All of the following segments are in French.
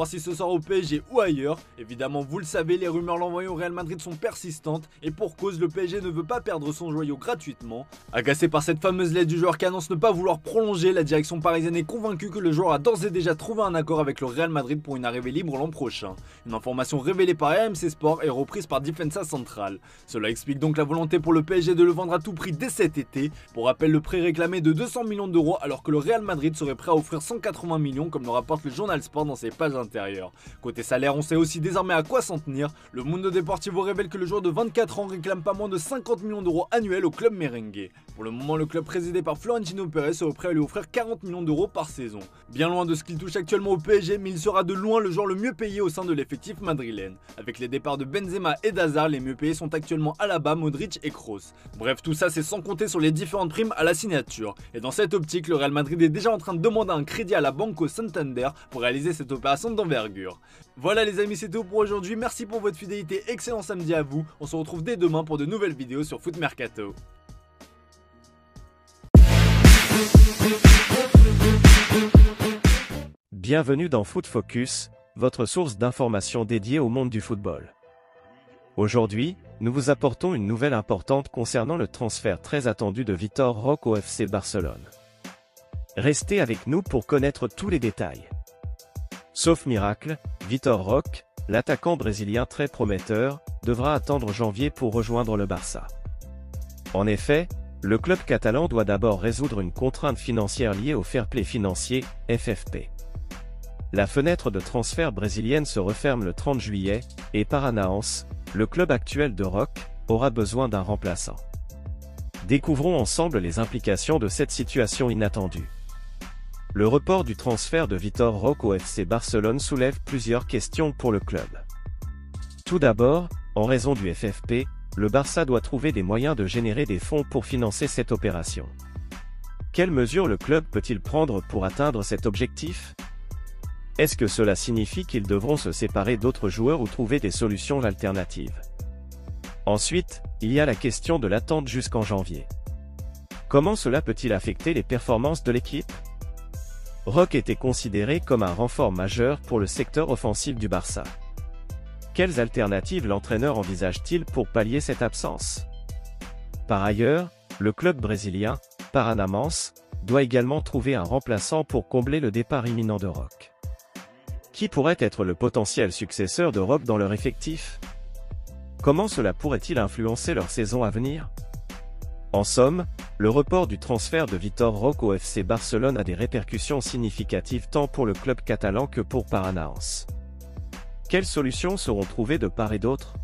savoir si ce sera au PSG ou ailleurs. Évidemment, vous le savez, les rumeurs l'envoyant au Real Madrid sont persistantes et pour cause, le PSG ne veut pas perdre son joyau gratuitement. Agacé par cette fameuse lettre du joueur qui annonce ne pas vouloir prolonger, la direction parisienne est convaincue que le joueur a d'ores et déjà trouvé un accord avec le Real Madrid pour une arrivée libre l'an prochain. Une information révélée par RMC Sport et reprise par Defensa Central. Cela explique donc la volonté pour le PSG de le vendre à tout prix dès cet été. Pour rappel, le prêt réclamé de 200 millions d'euros alors que le Real Madrid serait prêt à offrir 180 millions comme le rapporte le journal Sport dans ses pages intérieures. Côté salaire, on sait aussi désormais à quoi s'en tenir. Le Mundo Deportivo révèle que le joueur de 24 ans réclame pas moins de 50 millions d'euros annuels au club merengue. Pour le moment, le club présidé par Florentino Pérez serait prêt à lui offrir 40 millions d'euros par saison. Bien loin de ce qu'il touche actuellement au PSG, mais il sera de loin le joueur le mieux payé au sein de l'effectif madrilène. Avec les départs de Benzema et d'Hazard, les mieux payés sont actuellement Alaba, Modric et Kroos. Bref, tout ça c'est sans compter sur les différentes primes à la signature. Et dans cette optique, le Real Madrid est déjà en train de demander un crédit à la Banco Santander pour réaliser cette opération d'envergure. Voilà les amis, c'est tout pour aujourd'hui. Merci pour votre fidélité, excellent samedi à vous. On se retrouve dès demain pour de nouvelles vidéos sur Foot Mercato. Bienvenue dans Foot Focus, votre source d'information dédiée au monde du football. Aujourd'hui, nous vous apportons une nouvelle importante concernant le transfert très attendu de Vitor Roque au FC Barcelone. Restez avec nous pour connaître tous les détails. Sauf miracle, Vitor Roque, l'attaquant brésilien très prometteur, devra attendre janvier pour rejoindre le Barça. En effet, le club catalan doit d'abord résoudre une contrainte financière liée au fair play financier, FFP. La fenêtre de transfert brésilienne se referme le 30 juillet, et Paranaense, le club actuel de Roque, aura besoin d'un remplaçant. Découvrons ensemble les implications de cette situation inattendue. Le report du transfert de Vitor Roque au FC Barcelone soulève plusieurs questions pour le club. Tout d'abord, en raison du FFP, le Barça doit trouver des moyens de générer des fonds pour financer cette opération. Quelles mesures le club peut-il prendre pour atteindre cet objectif ? Est-ce que cela signifie qu'ils devront se séparer d'autres joueurs ou trouver des solutions alternatives ? Ensuite, il y a la question de l'attente jusqu'en janvier. Comment cela peut-il affecter les performances de l'équipe ? Roque était considéré comme un renfort majeur pour le secteur offensif du Barça. Quelles alternatives l'entraîneur envisage-t-il pour pallier cette absence ? Par ailleurs, le club brésilien, Paranaense, doit également trouver un remplaçant pour combler le départ imminent de Roque. Qui pourrait être le potentiel successeur de Roque dans leur effectif ? Comment cela pourrait-il influencer leur saison à venir ? En somme, le report du transfert de Vitor Roque au FC Barcelone a des répercussions significatives tant pour le club catalan que pour Paranaense. Quelles solutions seront trouvées de part et d'autre ?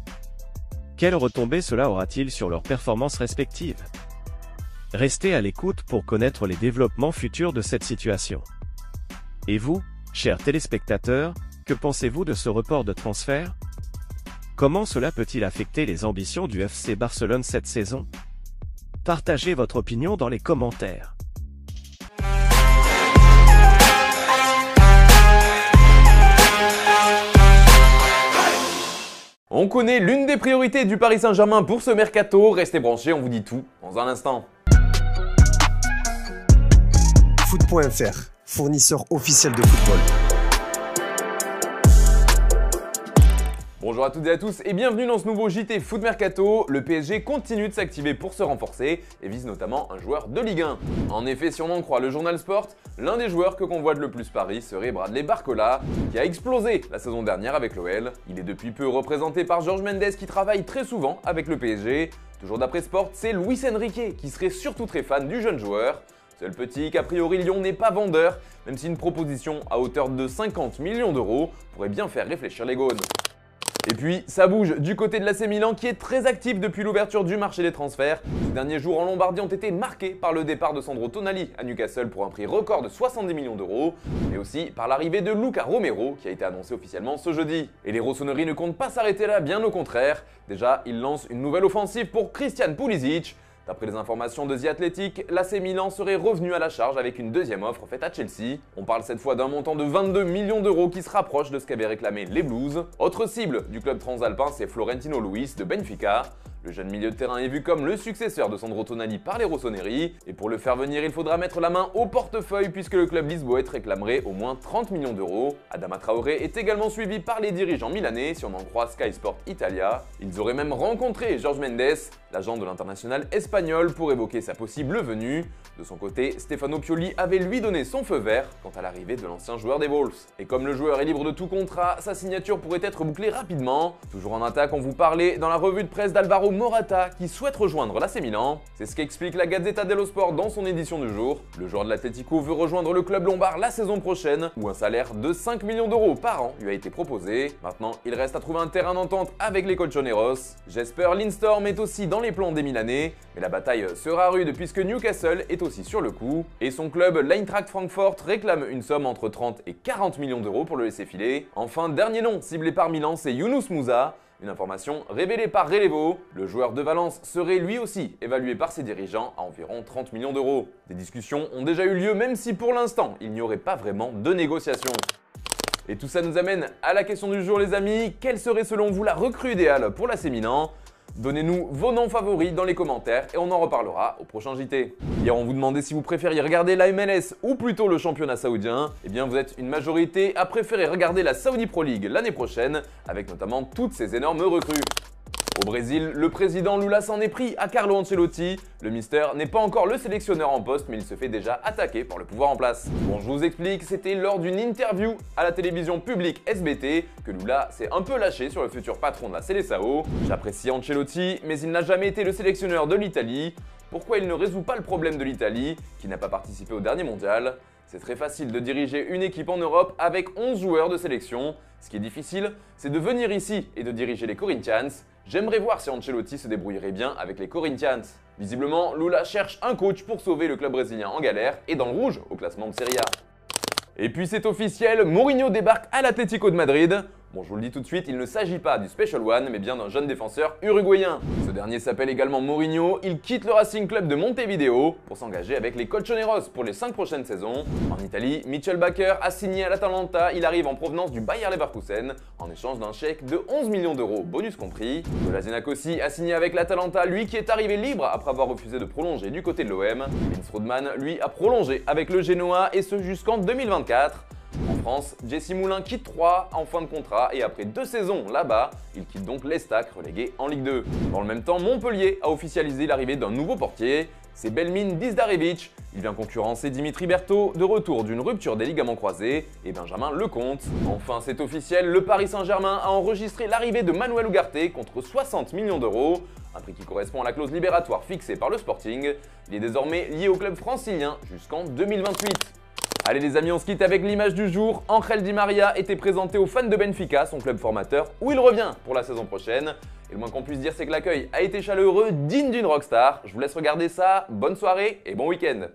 Quelles retombées cela aura-t-il sur leurs performances respectives ? Restez à l'écoute pour connaître les développements futurs de cette situation. Et vous, chers téléspectateurs, que pensez-vous de ce report de transfert ? Comment cela peut-il affecter les ambitions du FC Barcelone cette saison ? Partagez votre opinion dans les commentaires. On connaît l'une des priorités du Paris Saint-Germain pour ce mercato. Restez branchés, on vous dit tout dans un instant. Foot.fr, fournisseur officiel de football. Bonjour à toutes et à tous et bienvenue dans ce nouveau JT Foot Mercato. Le PSG continue de s'activer pour se renforcer et vise notamment un joueur de Ligue 1. En effet, si on en croit le journal Sport, l'un des joueurs que convoite le plus Paris serait Bradley Barcola, qui a explosé la saison dernière avec l'OL. Il est depuis peu représenté par Jorge Mendes qui travaille très souvent avec le PSG. Toujours d'après Sport, c'est Luis Enrique qui serait surtout très fan du jeune joueur. Seul petit qu'a priori Lyon n'est pas vendeur, même si une proposition à hauteur de 50 millions d'euros pourrait bien faire réfléchir les Gaunes. Et puis, ça bouge du côté de l'AC Milan qui est très actif depuis l'ouverture du marché des transferts. Ces derniers jours en Lombardie ont été marqués par le départ de Sandro Tonali à Newcastle pour un prix record de 70 millions d'euros, mais aussi par l'arrivée de Luca Romero qui a été annoncé officiellement ce jeudi. Et les Rossoneri ne comptent pas s'arrêter là, bien au contraire. Déjà, ils lancent une nouvelle offensive pour Christian Pulisic. D'après les informations de The Athletic, l'AC Milan serait revenu à la charge avec une deuxième offre faite à Chelsea. On parle cette fois d'un montant de 22 millions d'euros qui se rapproche de ce qu'avaient réclamé les Blues. Autre cible du club transalpin, c'est Florentino Luis de Benfica. Le jeune milieu de terrain est vu comme le successeur de Sandro Tonali par les Rossoneri, et pour le faire venir, il faudra mettre la main au portefeuille puisque le club lisboète réclamerait au moins 30 millions d'euros. Adama Traoré est également suivi par les dirigeants milanais, si on en croit Sky Sport Italia. Ils auraient même rencontré Jorge Mendes, l'agent de l'international espagnol, pour évoquer sa possible venue. De son côté, Stefano Pioli avait lui donné son feu vert quant à l'arrivée de l'ancien joueur des Wolves. Et comme le joueur est libre de tout contrat, sa signature pourrait être bouclée rapidement. Toujours en attaque, on vous parlait dans la revue de presse d'Alvaro Morata qui souhaite rejoindre l'AC Milan. C'est ce qu'explique la Gazzetta dello Sport dans son édition du jour. Le joueur de l'Atlético veut rejoindre le club lombard la saison prochaine, où un salaire de 5 millions d'euros par an lui a été proposé. Maintenant, il reste à trouver un terrain d'entente avec les Colchoneros. Jesper Lindstrom est aussi dans les plans des Milanais, mais la bataille sera rude puisque Newcastle est aussi sur le coup. Et son club, l'Eintracht Francfort, réclame une somme entre 30 et 40 millions d'euros pour le laisser filer. Enfin, dernier nom ciblé par Milan, c'est Yunus Moussa. Une information révélée par Relevo, le joueur de Valence serait lui aussi évalué par ses dirigeants à environ 30 millions d'euros. Des discussions ont déjà eu lieu même si pour l'instant il n'y aurait pas vraiment de négociations. Et tout ça nous amène à la question du jour les amis, quelle serait selon vous la recrue idéale pour l'AC Milan ? Donnez-nous vos noms favoris dans les commentaires et on en reparlera au prochain JT. Hier on vous demandait si vous préfériez regarder la MLS ou plutôt le championnat saoudien. Eh bien vous êtes une majorité à préférer regarder la Saudi Pro League l'année prochaine, avec notamment toutes ces énormes recrues. Au Brésil, le président Lula s'en est pris à Carlo Ancelotti. Le Mister n'est pas encore le sélectionneur en poste, mais il se fait déjà attaquer par le pouvoir en place. Bon, je vous explique, c'était lors d'une interview à la télévision publique SBT que Lula s'est un peu lâché sur le futur patron de la Seleção. J'apprécie Ancelotti, mais il n'a jamais été le sélectionneur de l'Italie. Pourquoi il ne résout pas le problème de l'Italie, qui n'a pas participé au dernier mondial ? C'est très facile de diriger une équipe en Europe avec 11 joueurs de sélection. Ce qui est difficile, c'est de venir ici et de diriger les Corinthians. J'aimerais voir si Ancelotti se débrouillerait bien avec les Corinthians. Visiblement, Lula cherche un coach pour sauver le club brésilien en galère et dans le rouge au classement de Serie A. Et puis c'est officiel, Mourinho débarque à l'Atlético de Madrid. Bon, je vous le dis tout de suite, il ne s'agit pas du Special One, mais bien d'un jeune défenseur uruguayen. Ce dernier s'appelle également Mourinho, il quitte le Racing Club de Montevideo pour s'engager avec les Colchoneros pour les 5 prochaines saisons. En Italie, Mitchell Baker a signé à l'Atalanta, il arrive en provenance du Bayer Leverkusen, en échange d'un chèque de 11 millions d'euros, bonus compris. Kolasinac aussi a signé avec l'Atalanta, lui qui est arrivé libre après avoir refusé de prolonger du côté de l'OM. Vince Rodman, lui, a prolongé avec le Genoa et ce jusqu'en 2024. En France, Jesse Moulin quitte Troyes en fin de contrat et après 2 saisons là-bas, il quitte donc l'Estac relégué en Ligue 2. Dans le même temps, Montpellier a officialisé l'arrivée d'un nouveau portier, c'est Belmin Dizdarevic. Il vient concurrencer Dimitri Berthaud de retour d'une rupture des ligaments croisés et Benjamin Lecomte. Enfin, c'est officiel, le Paris Saint-Germain a enregistré l'arrivée de Manuel Ugarte contre 60 millions d'euros. Un prix qui correspond à la clause libératoire fixée par le Sporting. Il est désormais lié au club francilien jusqu'en 2028. Allez les amis, on se quitte avec l'image du jour. Ángel Di María était présenté aux fans de Benfica, son club formateur, où il revient pour la saison prochaine. Et le moins qu'on puisse dire, c'est que l'accueil a été chaleureux, digne d'une rockstar. Je vous laisse regarder ça, bonne soirée et bon week-end.